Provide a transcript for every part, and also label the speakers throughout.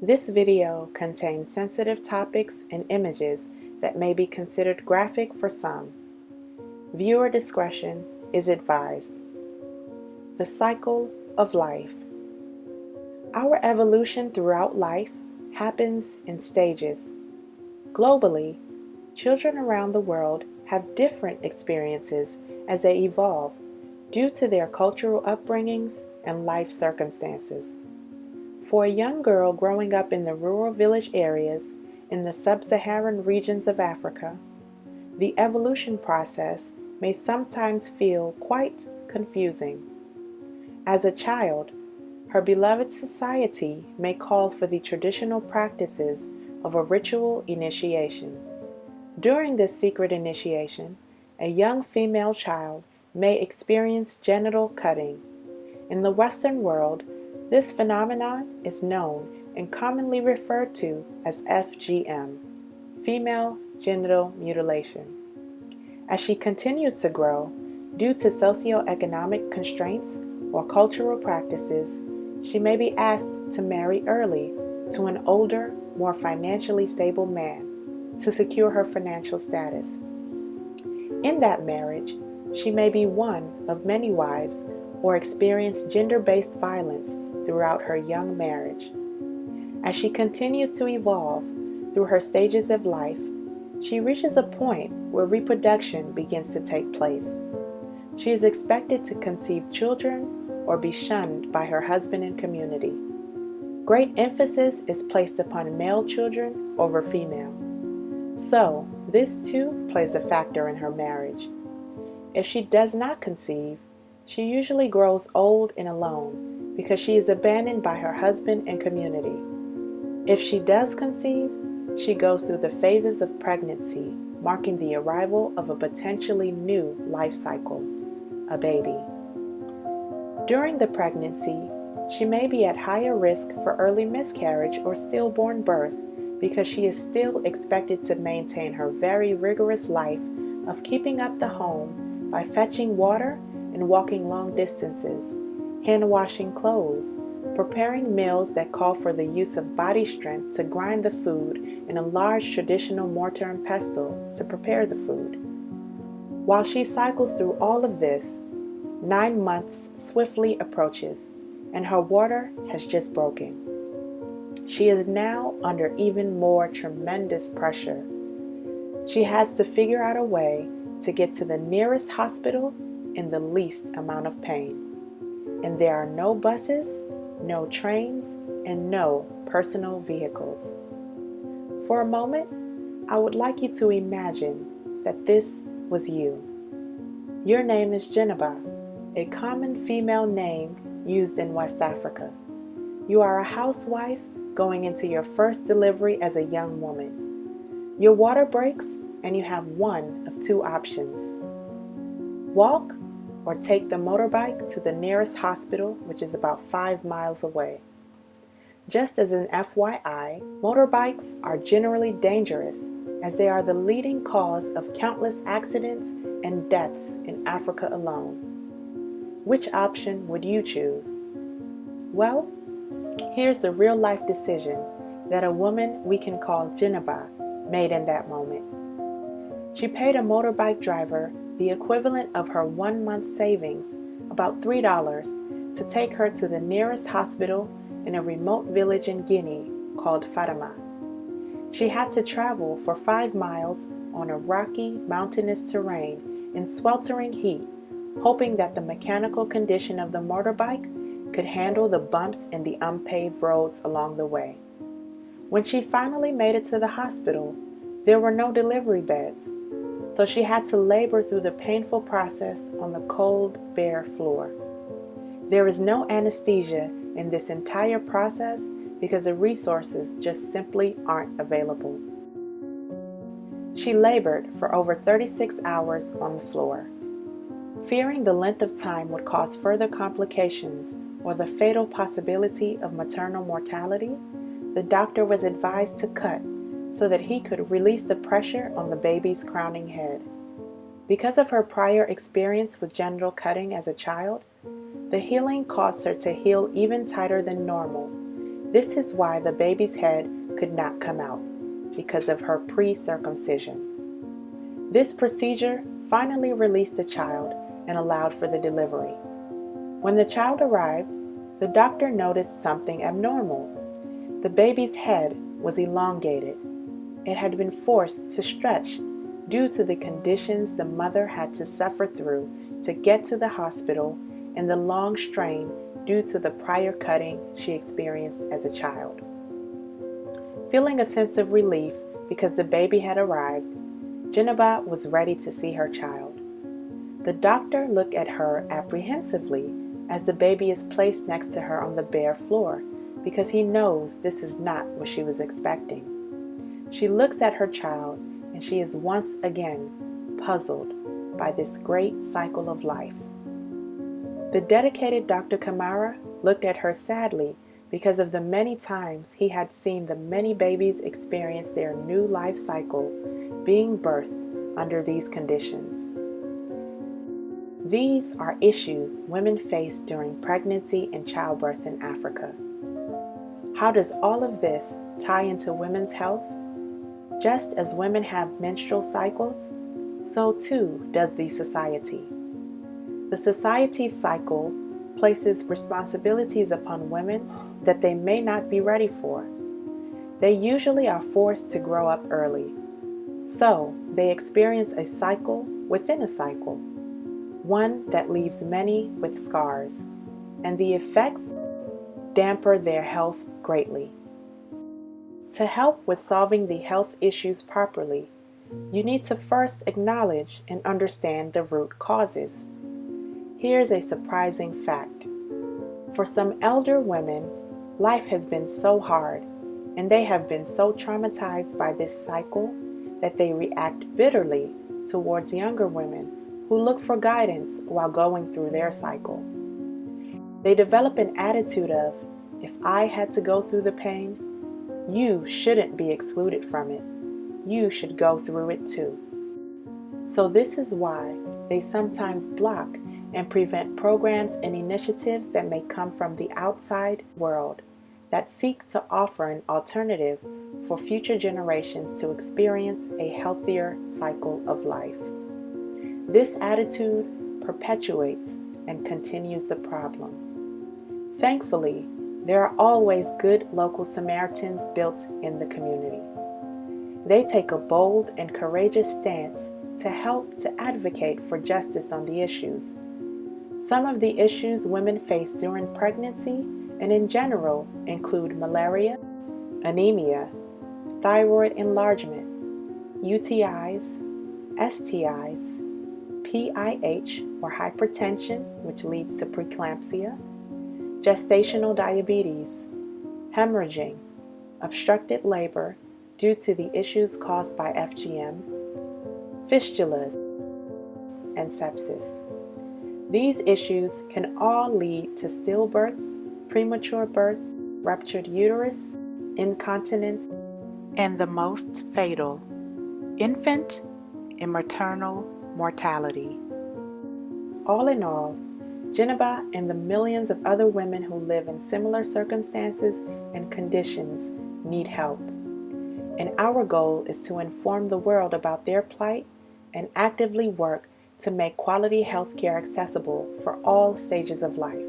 Speaker 1: This video contains sensitive topics and images that may be considered graphic for some. Viewer discretion is advised. The cycle of life. Our evolution throughout life happens in stages. Globally, children around the world have different experiences as they evolve due to their cultural upbringings and life circumstances. For a young girl growing up in the rural village areas in the Sub-Saharan regions of Africa, the evolution process may sometimes feel quite confusing. As a child, her beloved society may call for the traditional practices of a ritual initiation. During this secret initiation, a young female child may experience genital cutting. In the Western world, this phenomenon is known and commonly referred to as FGM, female genital mutilation. As she continues to grow, due to socioeconomic constraints or cultural practices, she may be asked to marry early to an older, more financially stable man to secure her financial status. In that marriage, she may be one of many wives or experience gender-based violence throughout her young marriage. As she continues to evolve through her stages of life, she reaches a point where reproduction begins to take place. She is expected to conceive children or be shunned by her husband and community. Great emphasis is placed upon male children over female. So, this too plays a factor in her marriage. If she does not conceive, she usually grows old and alone because she is abandoned by her husband and community. If she does conceive, she goes through the phases of pregnancy, marking the arrival of a potentially new life cycle, a baby. During the pregnancy, she may be at higher risk for early miscarriage or stillborn birth because she is still expected to maintain her very rigorous life of keeping up the home by fetching water and walking long distances, hand washing clothes, preparing meals that call for the use of body strength to grind the food in a large traditional mortar and pestle to prepare the food. While she cycles through all of this, 9 months swiftly approaches, and her water has just broken. She is now under even more tremendous pressure. She has to figure out a way to get to the nearest hospital in the least amount of pain. And there are no buses, no trains, and no personal vehicles. For a moment, I would like you to imagine that this was you. Your name is Geneba, a common female name used in West Africa. You are a housewife going into your first delivery as a young woman. Your water breaks and you have one of two options. Walk or take the motorbike to the nearest hospital, which is about 5 miles away. Just as an FYI, motorbikes are generally dangerous as they are the leading cause of countless accidents and deaths in Africa alone. Which option would you choose? Well, here's the real-life decision that a woman we can call Geneba made in that moment. She paid a motorbike driver the equivalent of her 1 month savings, about $3, to take her to the nearest hospital in a remote village in Guinea called Fatima. She had to travel for 5 miles on a rocky, mountainous terrain in sweltering heat, hoping that the mechanical condition of the motorbike could handle the bumps in the unpaved roads along the way. When she finally made it to the hospital, there were no delivery beds, so she had to labor through the painful process on the cold, bare floor. There is no anesthesia in this entire process because the resources just simply aren't available. She labored for over 36 hours on the floor. Fearing the length of time would cause further complications or the fatal possibility of maternal mortality, the doctor was advised to cut so that he could release the pressure on the baby's crowning head. Because of her prior experience with genital cutting as a child, the healing caused her to heal even tighter than normal, This is why the baby's head could not come out, because of her pre-circumcision. This procedure finally released the child and allowed for the delivery. When the child arrived, the doctor noticed something abnormal. The baby's head was elongated. It had been forced to stretch due to the conditions the mother had to suffer through to get to the hospital and the long strain due to the prior cutting she experienced as a child. Feeling a sense of relief because the baby had arrived, Jeneba was ready to see her child. The doctor looked at her apprehensively as the baby is placed next to her on the bare floor because he knows this is not what she was expecting. She looks at her child and she is once again puzzled by this great cycle of life. The dedicated Dr. Kamara looked at her sadly because of the many times he had seen the many babies experience their new life cycle being birthed under these conditions. These are issues women face during pregnancy and childbirth in Africa. How does all of this tie into women's health? Just as women have menstrual cycles, so too does the society. The society's cycle places responsibilities upon women that they may not be ready for. They usually are forced to grow up early, so they experience a cycle within a cycle, one that leaves many with scars, and the effects damper their health greatly. To help with solving the health issues properly, you need to first acknowledge and understand the root causes. Here's a surprising fact. For some elder women, life has been so hard, and they have been so traumatized by this cycle that they react bitterly towards younger women who look for guidance while going through their cycle. They develop an attitude of, if I had to go through the pain, you shouldn't be excluded from it. You should go through it too. So this is why they sometimes block and prevent programs and initiatives that may come from the outside world that seek to offer an alternative for future generations to experience a healthier cycle of life. This attitude perpetuates and continues the problem. Thankfully, there are always good local Samaritans built in the community. They take a bold and courageous stance to help to advocate for justice on the issues. Some of the issues women face during pregnancy and in general include malaria, anemia, thyroid enlargement, UTIs, STIs, PIH or hypertension, which leads to preeclampsia, gestational diabetes, hemorrhaging, obstructed labor due to the issues caused by FGM, fistulas, and sepsis. These issues can all lead to stillbirths, premature birth, ruptured uterus, incontinence, and the most fatal, infant and maternal mortality. All in all, Jeneba and the millions of other women who live in similar circumstances and conditions need help. And our goal is to inform the world about their plight and actively work to make quality health care accessible for all stages of life.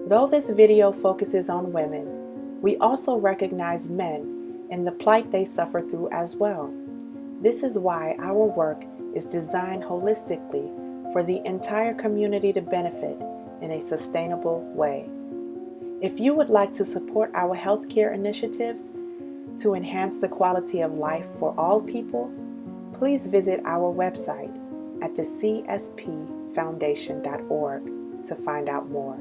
Speaker 1: Though this video focuses on women, we also recognize men and the plight they suffer through as well. This is why our work is designed holistically for the entire community to benefit in a sustainable way. If you would like to support our healthcare initiatives to enhance the quality of life for all people, please visit our website at the CSP Foundation.org to find out more.